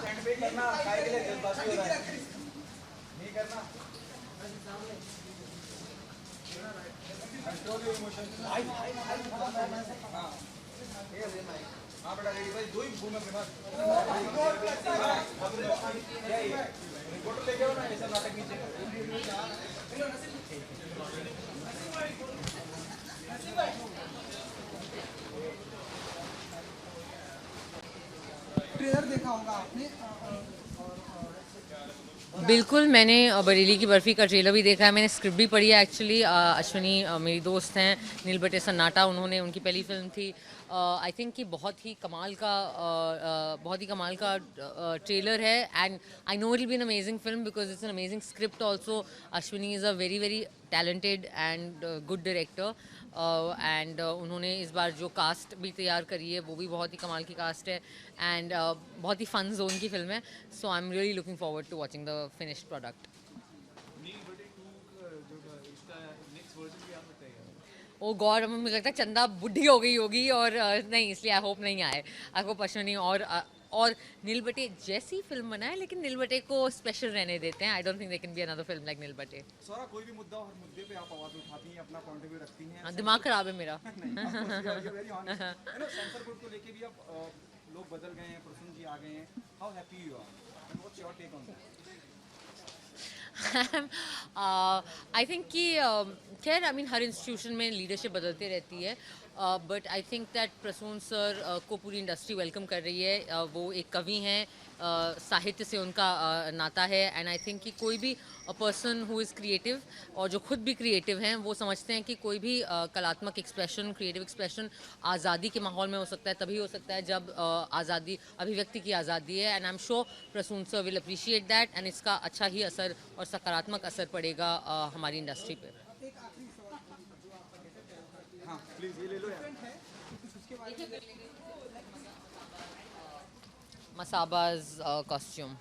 Stand पे करना, खाए के लिए जल्दबाजी हो रहा है, नहीं करना। Control your emotions. हाँ हाँ बेटा रेडी भाई, दो ही घूम अपने पास। फोटो लेके आओ ना, ऐसा नाटक नीचे। ट्रेलर देखा होगा आपने बिल्कुल, मैंने बरेली की बर्फ़ी का ट्रेलर भी देखा है, मैंने स्क्रिप्ट भी पढ़ी है एक्चुअली। अश्विनी मेरी दोस्त हैं, नील बटे सन्नाटा उन्होंने, उनकी पहली फ़िल्म थी। आई थिंक कि बहुत ही कमाल का ट्रेलर है and I know it will be an amazing film because it's an amazing script also. Ashwini is a very very talented and good director and उन्होंने इस बार जो कास्ट भी तैयार करी है वो भी बहुत ही कमाल की कास्ट है एंड बहुत ही फन जोन की फिल्म है। So I am really looking forward to watching the finished product. Oh god, मुझे लगता है चंदा बुढ़ी हो गई होगी और नहीं, इसलिए आई होप नहीं आए। आई होप अश्विनी और नील बटे जैसी फिल्म बनाए, लेकिन नील बटे को स्पेशल रहने देते हैं। I don't think they can be another film like Nil Battey. सारा कोई भी मुद्दा और मुद्दे पे आप आवाज उठाती हैं, अपना पॉइंट ऑफ व्यू रखती हैं। हाँ, दिमाग खराब है मेरा। सेंसर बोर्ड को लेके भी अब लोग बदल गए हैं, प्रसून जी आ गए हैं। How happy you are and what's your take on that? I think कि खैर आई मीन हर इंस्टीट्यूशन में लीडरशिप बदलती रहती है, but I think that Prasoon sir को पूरी इंडस्ट्री वेलकम कर रही है। वो एक कवि हैं, साहित्य से उनका नाता है एंड आई थिंक कि कोई भी पर्सन हु इज़ क्रिएटिव और जो खुद भी क्रिएटिव हैं वो समझते हैं कि कोई भी कलात्मक एक्सप्रेशन, क्रिएटिव एक्सप्रेशन आज़ादी के माहौल में हो सकता है, तभी हो सकता है जब आज़ादी, अभिव्यक्ति की आज़ादी है and I am sure Prasoon sir will appreciate that and इसका अच्छा ही असर और सकारात्मक असर पड़ेगा हमारी इंडस्ट्री पर। हाँ प्लीज ये ले लो यार। मसाबाज कॉस्ट्यूम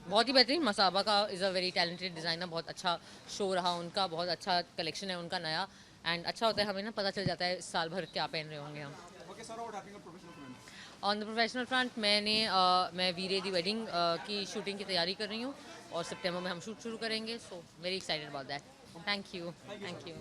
बहुत ही बेहतरीन। मसाबा का is a very talented designer, बहुत अच्छा शो रहा उनका, बहुत अच्छा कलेक्शन है उनका नया एंड अच्छा होता है, हमें ना पता चल जाता है साल भर क्या पहन रहे होंगे हम। Okay sir, what happening on professional front? On the professional front मैं वीरे दी वेडिंग की शूटिंग की तैयारी कर रही हूँ और सितंबर में हम शूट शुरू करेंगे। So very excited about that. Thank you. Thank you.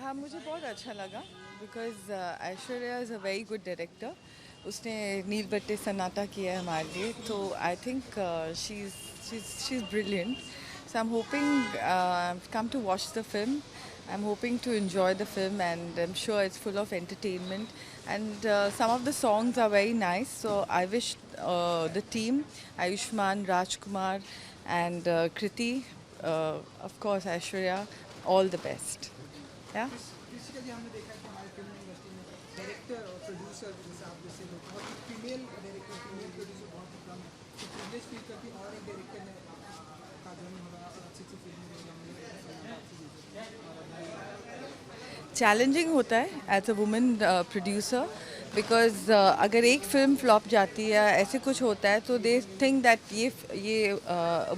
हाँ, मुझे बहुत अच्छा लगा because Aishwarya is a very good director. उसने नील बट्टे सन्नाटा किया है हमारे लिए, तो I think she is brilliant. So I am hoping come to watch the film. I'm hoping to enjoy the film and I'm sure it's full of entertainment and some of the songs are very nice. So I wish the team, Ayushman, Rajkumar and Kriti, of course Aishwarya, all the best. Yeah. Basically हमने देखा है कि हमारी film industry में director और producer जैसे आप जैसे लोग बहुत ही फीमेल डायरेक्टर, फीमेल प्रोड्यूसर बहुत ही कम है। तो प्रिविलेज फील करती और एक डायरेक्टर ने का जन्म हो रहा और अच्छी अच्छी फिल्में चैलेंजिंग होता है एज अ वुमेन प्रोड्यूसर बिकॉज अगर एक फिल्म फ्लॉप जाती है, ऐसे कुछ होता है, तो दे थिंक दैट ये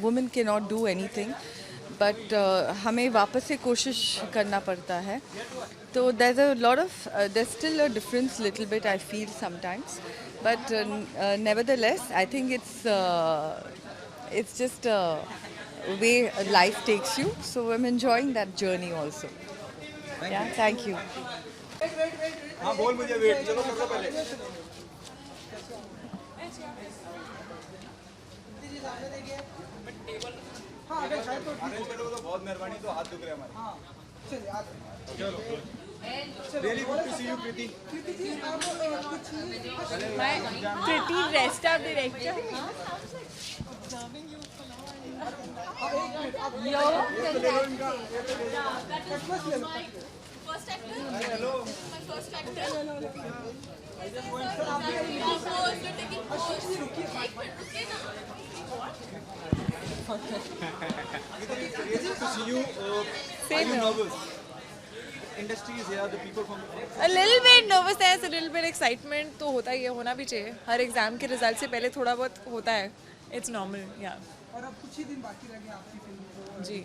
वुमेन के नॉट डू एनीथिंग, बट हमें वापस से कोशिश करना पड़ता है। तो there's a lot of there's still a difference little bit I feel sometimes, but nevertheless I think it's just a way life takes you, so I'm enjoying that journey also. Yeah, thank you. हाँ बोल, मुझे wait चलो कर लो पहले। हाँ अगर शायद तो अरेंज कर लो तो बहुत मेहरबानी, तो हाथ दुख रहे हमारे। हाँ चलिए आज चलो really good to see you Kriti. Kriti ji आप कुछ Pretty dressed up director. First actor? My first actor? Pose, you're taking pose. एक मिनट रुकिए ना। Really good to see you. Are you nervous? industry is here, the people from A little bit nervousness, a little bit excitement तो होता ही है, होना भी चाहिए. हर exam के रिजल्ट से पहले थोड़ा बहुत होता है. It's normal, yeah. और अब कुछ ही दिन बाकी रह गए आपकी फिल्म को जी.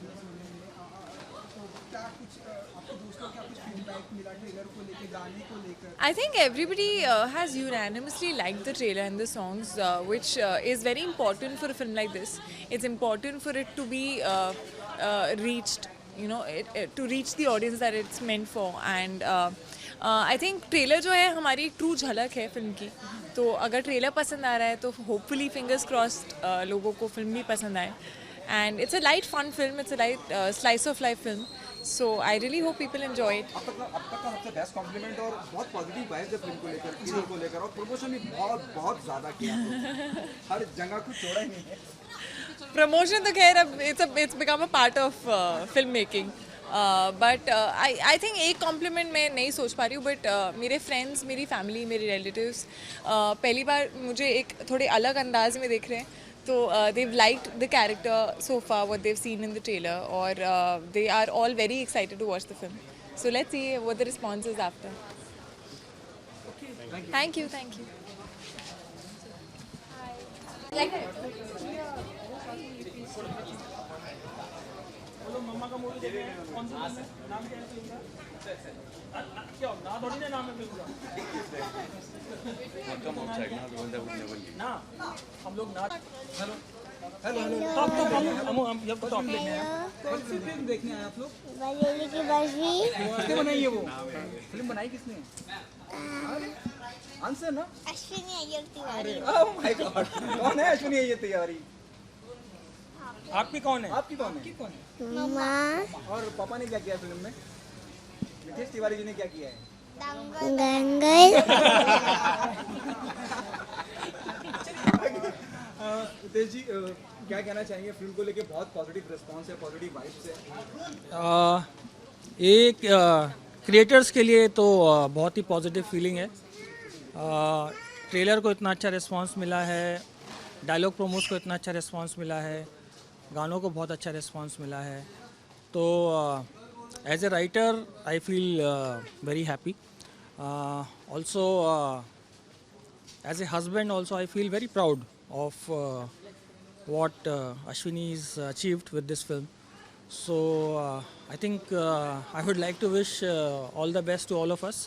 तो क्या कुछ आपके दोस्तों क्या कुछ फीडबैक मिला ट्रेलर को लेकर, गाने को लेकर? I think everybody has unanimously liked the trailer and the songs, which is very important for a film like this. It's important for it to be reached, you know, to reach the audience that it's meant for. And I think trailer जो है हमारी एक true झलक है film की. तो अगर trailer पसंद आ रहा है तो hopefully fingers crossed लोगों को फिल्म भी पसंद आए. And it's a light fun film, it's a light slice of life film. So I really hope people enjoy it. अब तक का सबसे बेस्ट कॉम्प्लीमेंट और बहुत पॉजिटिव वाइब्स है फिल्म को लेकर, हीरो को लेकर, और प्रमोशन भी बहुत ज़्यादा किया आपने। हर जगह कुछ छोड़ा ही नहीं है। Promotion तो खैर अब it's become a part of filmmaking. But I think एक compliment मैं नहीं सोच पा रही हूँ, but मेरे friends, मेरी family, मेरे relatives पहली बार मुझे एक थोड़े अलग अंदाज में देख रहे हैं. So they've liked the character so far, what they've seen in the trailer, or they are all very excited to watch the film. So let's see what the response is after. Thank you. कौन सी film देखने आए आप लोग? बरेली की बर्फी। किसने बनाई है वो? फिल्म बनाई किसने? आंसर ना? Ashwini Iyer Tiwari. Oh my God, कौन है अश्विनी अय्यर तिवारी? आपकी कौन है? आपकी कौन है? मम्मा। और पापा ने क्या किया फिल्म में? नितेश तिवारी जी ने क्या किया है? दंगल। नितेश जी क्या कहना चाहेंगे फिल्म को लेके? बहुत पॉजिटिव रिस्पांस है, पॉजिटिव वाइब्स है। एक क्रिएटर्स के लिए तो बहुत ही पॉजिटिव फीलिंग है। ट्रेलर को इतना अच्छा रिस्पांस मिला है, डायलॉग प्रोमोस को इतना अच्छा रिस्पांस मिला है, गानों को बहुत अच्छा रिस्पांस मिला है। तो as a writer I feel very happy. Also as a husband also I feel very proud of what Ashwini is achieved with this film. So I think I would like to wish all the best to all of us,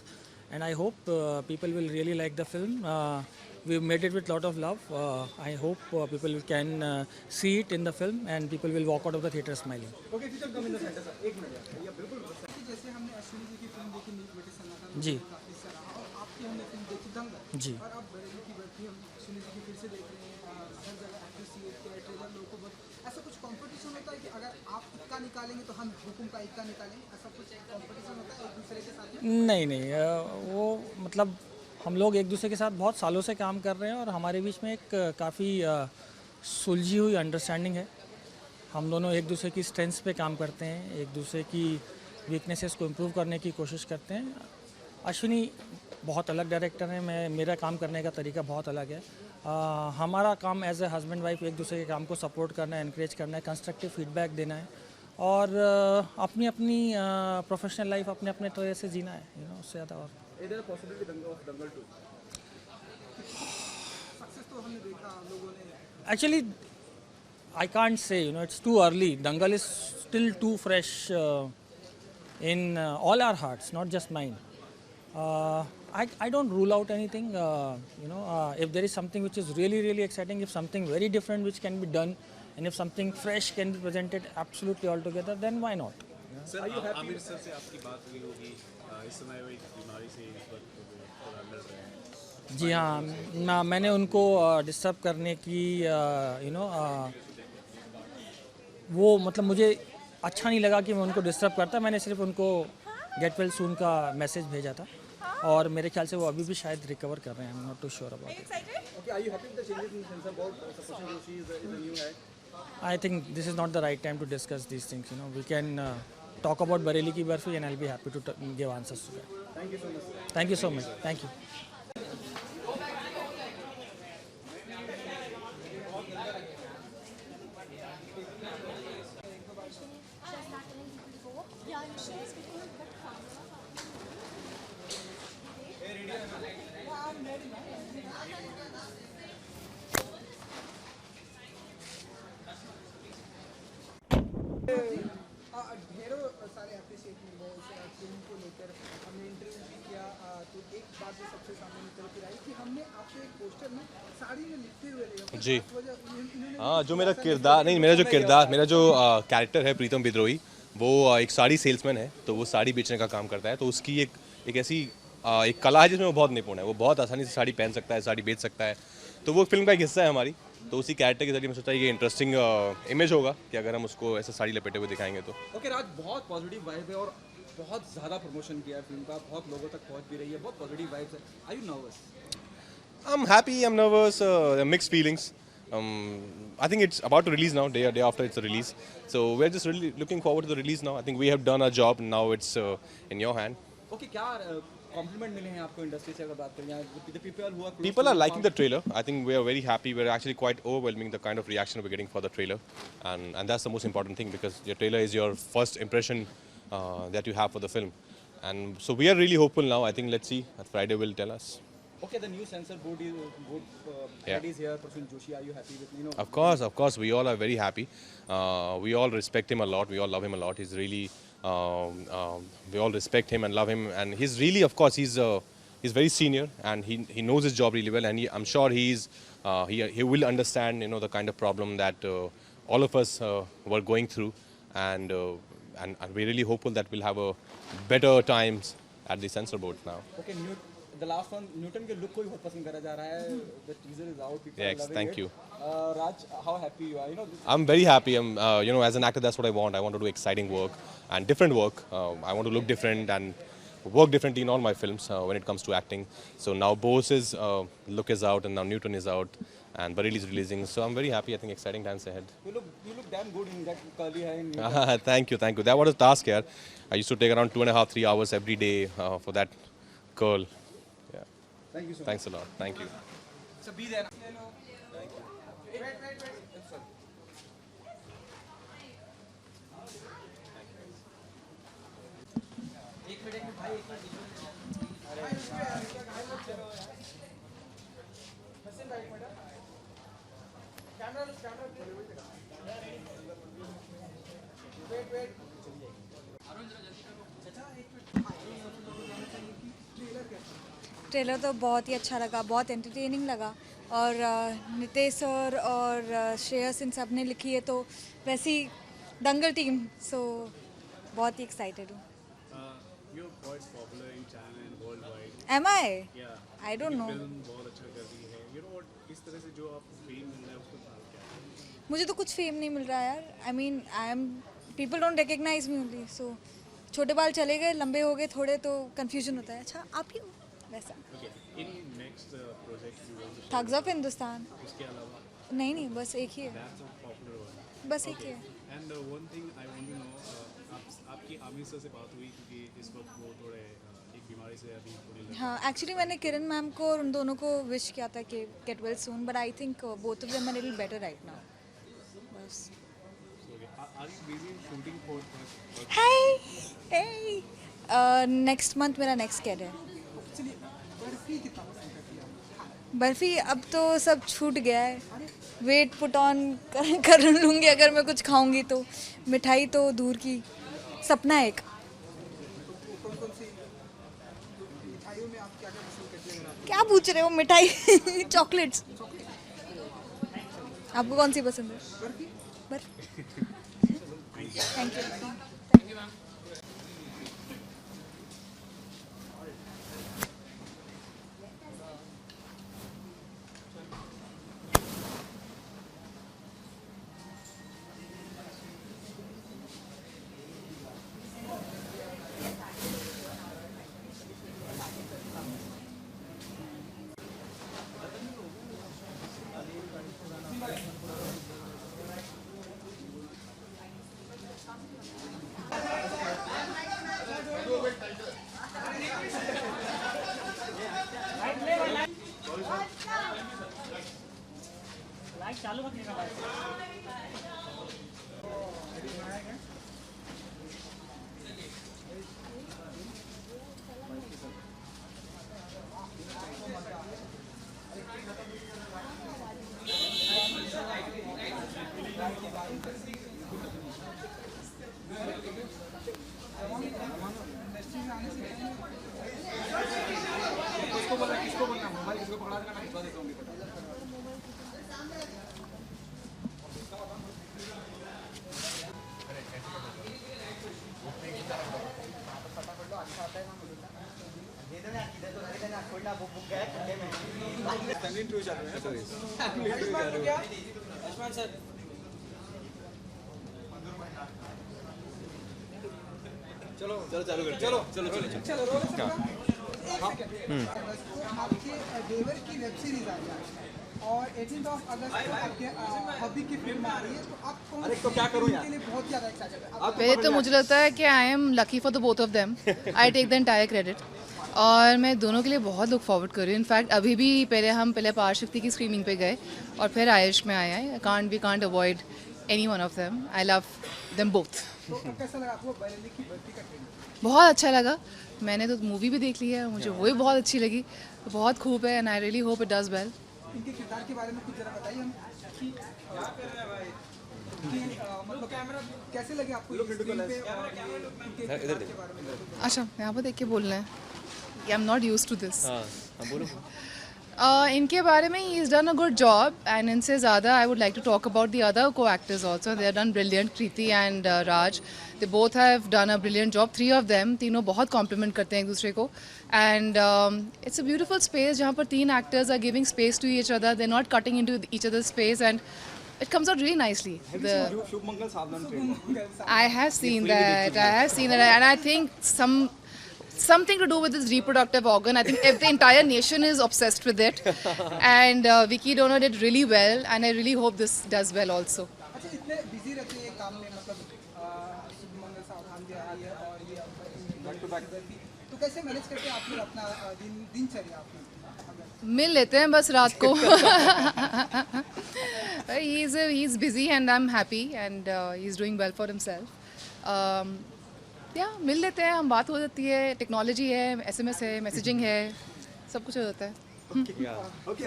and I hope people will really like the film. We've made it with lot of love. I hope people can see it in the film and people will walk out of the theatre smiling. Okay future come in the centre sir, एक minute भैया बिल्कुल। जैसे हमने अश्विनी जी की film देखी नील बेटे सन्नाटा, जी। काफी सराहा, और आपकी हमने फिल्म देखी दंगल, जी। और अब बरेली की बर्फी हम अश्विनी जी की फिर से देख रहे हैं। हर जगह एप्रिशिएट किया ट्रेलर, लोगों को बहुत ऐसा कुछ कंपटीशन होता है कि अगर आप इक्का निकालेंगे तो हम हुकुम का इक्का निकालेंगे, ऐसा कुछ कंपटीशन होता है एक दूसरे के साथ में? नहीं, वो मतलब हम लोग एक दूसरे के साथ बहुत सालों से काम कर रहे हैं और हमारे बीच में एक काफ़ी सुलझी हुई अंडरस्टैंडिंग है। हम दोनों एक दूसरे की स्ट्रेंथ्स पे काम करते हैं, एक दूसरे की वीकनेसेस को इम्प्रूव करने की कोशिश करते हैं। अश्विनी बहुत अलग डायरेक्टर है, मेरा काम करने का तरीका बहुत अलग है। हमारा काम एज ए हस्बैंड वाइफ एक दूसरे के काम को सपोर्ट करना है, इनक्रेज करना है, कंस्ट्रक्टिव फीडबैक देना है और अपनी अपनी प्रोफेशनल लाइफ अपने अपने तरह से जीना है, उससे ज़्यादा। और is there possibility Dangal 2 success तो हमने देखा लोगों ने? actually I can't say, it's too early. Dangal is still too fresh in all our hearts, not just mine. I don't rule out anything. If there is something which is really, really exciting, if something very different which can be done, and if something fresh can be presented absolutely all together, then why not? Sir Aamir sir से आपकी बात हुई होगी, इस समय वो एक बीमारी से इस वक्त थोड़ा लड़ रहे हैं। जी हाँ, मैंने उनको डिस्टर्ब करने की वो मतलब मुझे अच्छा नहीं लगा कि मैं उनको डिस्टर्ब करता। मैंने सिर्फ उनको गेट वेल सून का मैसेज भेजा था और मेरे ख्याल से वो अभी भी शायद रिकवर कर रहे हैं। I am not too sure about it. Okay, are you happy with the changes in Sensor Board? Supposing Joshi is the new head. I think this is not the right time to discuss these things. We can talk about Bareilly Ki Barfi and I'll be happy to give answers to that. Thank you so much. Thank you so much. Thank you. Yeah, she was speaking, but चीज़ें सबसे सामने निकल कर आई कि हमने आपके एक poster में साड़ी में लिखते हुए देखा जी। इन्होंने हाँ, जो मेरा किरदार नहीं, मेरा जो कैरेक्टर है प्रीतम विद्रोही, वो एक साड़ी सेल्समैन है, तो वो साड़ी बेचने का काम करता है। तो उसकी एक ऐसी एक कला है जिसमें वो बहुत निपुण है, वो बहुत आसानी से साड़ी पहन सकता है, साड़ी बेच सकता है। तो वो फिल्म का एक हिस्सा है हमारी। तो उसी कैरेक्टर के जरिए मैं सोचा ये इंटरेस्टिंग इमेज होगा कि अगर हम उसको ऐसे साड़ी लपेटे हुए दिखाएंगे तो। ओके राज, बहुत पॉजिटिव वाइब है और बहुत ज़्यादा प्रमोशन किया है फिल्म का, बहुत लोगों तक पहुंच भी रही है, बहुत पॉजिटिव वाइब्स है। Are you nervous? I'm happy, I'm nervous, mixed feelings. I think it's about to release now, day after it's a release. So we're just really looking forward to the release now. I think we have done our job, now it's in your hand. Okay, क्या compliment मिले हैं आपको industry से अगर बात करें? The people who are People are liking the trailer. I think we are very happy. We're actually quite overwhelming the kind of reaction we're getting for the trailer, and that's the most important thing because your trailer is your first impression that you have for the film, and so we are really hopeful now. I think let's see. Friday will tell us. Okay, the new censor board Yeah. is here. Prasun Joshi, are you happy with, you know? Of course, we all are very happy. We all respect him a lot. We all love him a lot. He's really, we all respect him and love him. And he's really, of course, he's very senior and he knows his job really well. And I'm sure he will understand, you know, the kind of problem that all of us were going through. And we're really hopeful that we'll have a better times at the censor board now. Okay, the last one, Newton के look को भी बहुत पसंद करा जा रहा है. The teaser is out. People are loving Thank it. you. Raj, how happy you are? You know, I'm very happy. You know, as an actor, that's what I want. I want to do exciting work and different work. I want to look different and work differently in all my films when it comes to acting. So now Bose's look is out and now Newton is out and Bareilly is releasing. So I'm very happy. I think exciting times ahead. you look damn good in that curly hair. In Newton. Thank you. That was a task here. I used to take around 2.5-3 hours every day for that curl. Yeah. Thank you so much. Thanks a lot. Thank you. So be there. Trailer तो बहुत ही अच्छा लगा, बहुत entertaining लगा और Nitesh sir और श्रेयस इन सब ने लिखी है तो वैसी दंगल टीम, सो बहुत ही एक्साइटेड हूँ. You're quite popular in China and worldwide. Am I? Yeah. I don't know. Film बहुत अच्छा कर रही है. You know what? इस तरह से जो आप फेम मिल रहा है उसको क्या? मुझे तो कुछ फेम नहीं मिल रहा यार. I mean I am people don't recognise me only. So छोटे बाल चले गए, लंबे हो गए थोड़े तो कन्फ्यूजन होता है. अच्छा आप ही हो वैसा. Okay. Any next project you want to share? Thugs of Hindustan. उसके अलावा? नहीं बस एक ही है. That's a popular one. बस एक ही है. And one thing I want to know, आपकी आमिर सर से बात हुई क्योंकि इस वक्त वो थोड़े एक बीमारी से अभी थोड़ी लड़- हाँ एक्चुअली मैंने किरण मैम को और उन दोनों को विश किया था कि get well soon, but I think both of them are little better right now. बस. So, okay. Are you busy shooting for? हाय हे नेक्स्ट मंथ मेरा नेक्स्ट कैड है. चलिए, बर्फी कितना पसंद करती है आप? बर्फ़ी अब तो सब छूट गया है. वेट पुट ऑन कर लूँगी अगर मैं कुछ खाऊंगी तो. मिठाई तो दूर की, सपना एक. कौन कौन सी मिठाइयों में आप क्या क्या पसंद करती हैं? क्या पूछ रहे हो? मिठाई चॉकलेट्स. आपको कौन सी पसंद है? बर्फी. Thank you. दिखा देता हूँ मैं फटाफट। फैमिली इंटरव्यू चल रहा है। आयुष्मान सर चलो चलो चालू कर चलो चलो चलो चलो रोल तो आपके देवर की वेब सीरीज आ रही है और 18 अगस्त को आपके हॉबी की फिल्म आ रही है, तो आप कौन अरे तो क्या करूं यार? के लिए बहुत ज़्यादा एक्साइटेड है? पहले तो मुझे लगता है कि I am lucky for the both of them, I take the entire credit, और मैं दोनों के लिए बहुत लुक फॉरवर्ड कर रही हूँ। इनफैक्ट अभी भी हम पहले पार शक्ति की स्क्रीनिंग पे गए और फिर आयुष में आया है। We can't avoid any one of them, I love them both. तो कैसा लगा आपको बरेली की बर्फी का ट्रेलर? बहुत अच्छा लगा, मैंने तो मूवी भी देख ली है, मुझे वो भी बहुत अच्छी लगी, तो बहुत खूब है and I really hope it does well. इनके किरदार के बारे में कुछ जरा बताइए हम कि मतलब कैसे लगे आपको ये स्क्रीन पे और इनके किरदार के बारे में? अच्छा, यहाँ पर देख के बोलना है, I am not used to this. इनके बारे में he is done a good job and इनसे ज़्यादा I would like to talk about the other co-actors also, they are done brilliant. Kriti and Raj, they both have done a brilliant job, 3 of them, तीनों बहुत compliment करते हैं एक दूसरे को and it's a beautiful space जहाँ पर 3 actors are giving space to each other, they not cutting in to each other space and it comes out really nicely. Shubh Mangal Saavdhan trailer. I have seen that, and I think something to do with this reproductive organ. I think if the entire nation is obsessed with it, and Vicky Donor did really well, and I really hope this does well also. अच्छा, इतने busy रहते हैं काम में, मतलब शुभ मंगल सावधान भी आ रही है और ये बैक टू बैक, तो कैसे मैनेज करते हैं आप लोग अपना दिनचर्या अपनी? मिल लेते हैं बस रात को। he's busy and I'm happy and he's doing well for himself. मिल लेते हैं हम, बात हो जाती है, टेक्नोलॉजी है, SMS है, मैसेजिंग है, सब कुछ हो जाता है। ओके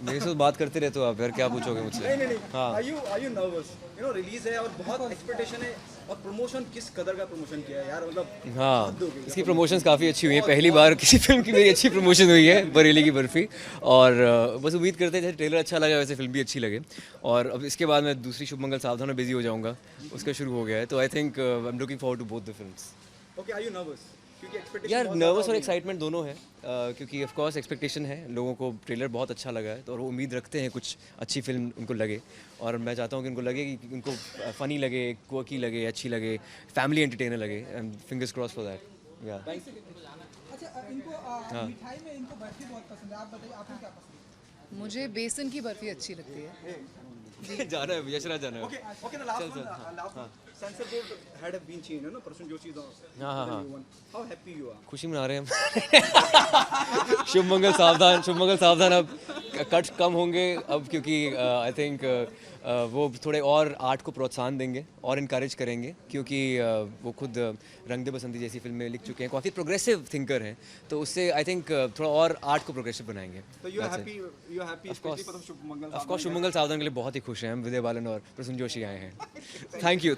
मेरे से बात करते रहते हो आप यार, क्या पूछोगे मुझसे? नहीं हाँ। Are you nervous? You know release है और बहुत एक्सपेक्टेशन है और प्रमोशन किस कदर का प्रमोशन किया है यार, मतलब हाँ इसकी प्रमोशंस काफ़ी अच्छी हुई है, पहली बार किसी फिल्म की मेरी अच्छी प्रमोशन हुई है बरेली की बर्फी, और बस उम्मीद करते हैं जैसे ट्रेलर अच्छा लगा वैसे फिल्म भी अच्छी लगे, और अब इसके बाद मैं दूसरी शुभ मंगल सावधान में बिजी हो जाऊँगा, उसका शुरू हो गया है, तो I think I am looking forward to both the films. Okay, are you nervous? यार नर्वस और एक्साइटमेंट दोनों है, क्योंकि ऑफ कोर्स एक्सपेक्टेशन है, लोगों को ट्रेलर बहुत अच्छा लगा है तो और वो उम्मीद रखते हैं कुछ अच्छी फिल्म उनको लगे, और मैं चाहता हूँ कि उनको लगे कि उनको फ़नी लगे, क्वर्की लगे, अच्छी लगे, फैमिली एंटरटेनर लगे, and fingers cross for that. या अच्छा, इनको मिठाई में इनको बर्फी बहुत पसंद है, आप बताइए आपको क्या पसंद है? मुझे बेसन की बर्फी अच्छी लगती है। जाना है यशराज, जाना है। Okay, the last one. Censor board had been changed, you know, Prasun Joshi is the new one. How happy you are? खुशी मना रहे हैं हम। शुभ मंगल सावधान अब कट कम होंगे अब, क्योंकि आई थिंक वो थोड़े और आर्ट को प्रोत्साहन देंगे और इनकरेज करेंगे, क्योंकि वो खुद रंग दे बसंती जैसी फिल्में लिख चुके हैं, काफ़ी प्रोग्रेसिव थिंकर हैं, तो उससे आई थिंक थोड़ा और आर्ट को प्रोग्रेसिव बनाएंगे। So you are happy especially for the Shubh Mangal of course Shubh Mangal Saavdhan के लिए बहुत ही खुश हैं हम, विजय बालन और प्रसून जोशी आए हैं। Thank you.